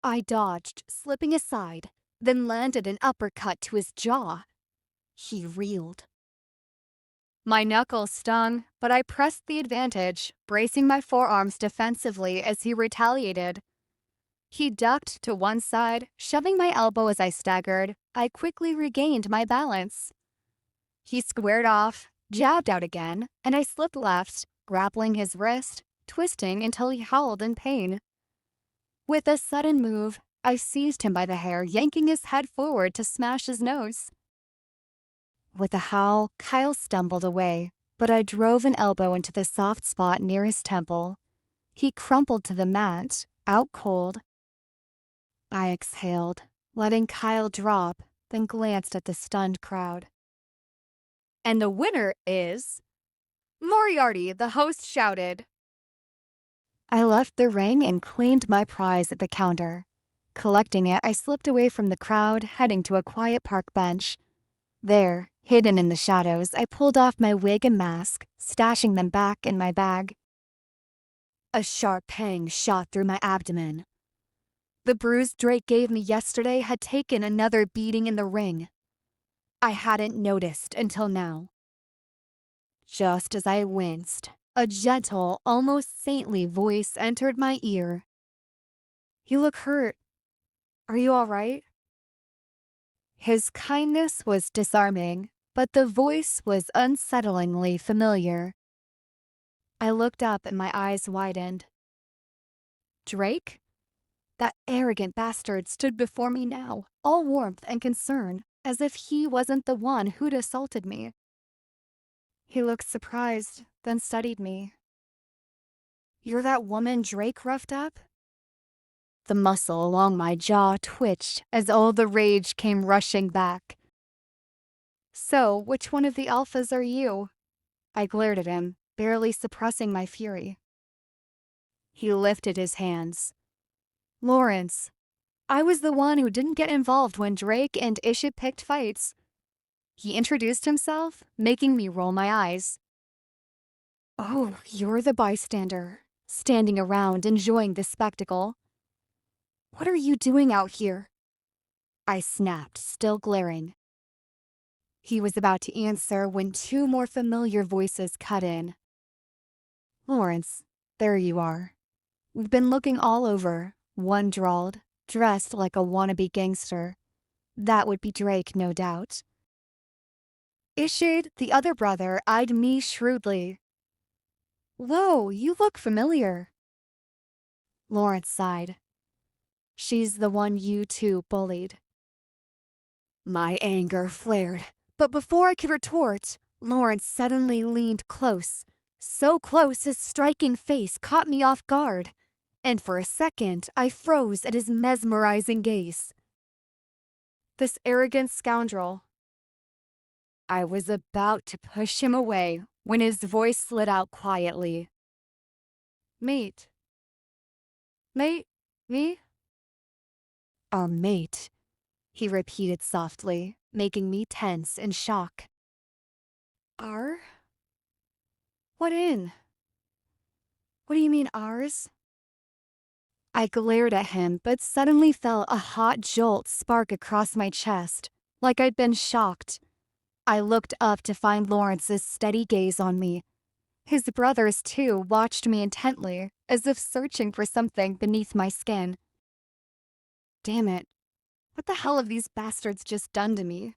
I dodged, slipping aside, then landed an uppercut to his jaw. He reeled. My knuckles stung, but I pressed the advantage, bracing my forearms defensively as he retaliated. He ducked to one side, shoving my elbow as I staggered. I quickly regained my balance. He squared off, jabbed out again, and I slipped left, grappling his wrist, twisting until he howled in pain. With a sudden move, I seized him by the hair, yanking his head forward to smash his nose. With a howl, Kyle stumbled away, but I drove an elbow into the soft spot near his temple. He crumpled to the mat, out cold. I exhaled, letting Kyle drop, then glanced at the stunned crowd. And the winner is Moriarty, the host shouted. I left the ring and claimed my prize at the counter. Collecting it, I slipped away from the crowd, heading to a quiet park bench. There, hidden in the shadows, I pulled off my wig and mask, stashing them back in my bag. A sharp pang shot through my abdomen. The bruise Drake gave me yesterday had taken another beating in the ring. I hadn't noticed until now. Just as I winced, a gentle, almost saintly voice entered my ear. You look hurt. Are you all right? His kindness was disarming, but the voice was unsettlingly familiar. I looked up and my eyes widened. Drake? That arrogant bastard stood before me now, all warmth and concern, as if he wasn't the one who'd assaulted me. He looked surprised, then studied me. You're that woman Drake roughed up? The muscle along my jaw twitched as all the rage came rushing back. So, which one of the alphas are you? I glared at him, barely suppressing my fury. He lifted his hands. Lawrence, I was the one who didn't get involved when Drake and Iship picked fights. He introduced himself, making me roll my eyes. Oh, you're the bystander, standing around enjoying the spectacle. What are you doing out here? I snapped, still glaring. He was about to answer when two more familiar voices cut in. Lawrence, there you are. We've been looking all over, one drawled, dressed like a wannabe gangster. That would be Drake, no doubt. Ishid, the other brother, eyed me shrewdly. Whoa, you look familiar. Lawrence sighed. She's the one you two bullied. My anger flared, but before I could retort, Lawrence suddenly leaned close. So close his striking face caught me off guard, and for a second I froze at his mesmerizing gaze. This arrogant scoundrel. I was about to push him away when his voice slid out quietly. Mate. Mate? Me? Our mate, he repeated softly, making me tense in shock. Our? What in? What do you mean ours? I glared at him, but suddenly felt a hot jolt spark across my chest, like I'd been shocked. I looked up to find Lawrence's steady gaze on me. His brothers, too, watched me intently, as if searching for something beneath my skin. Damn it. What the hell have these bastards just done to me?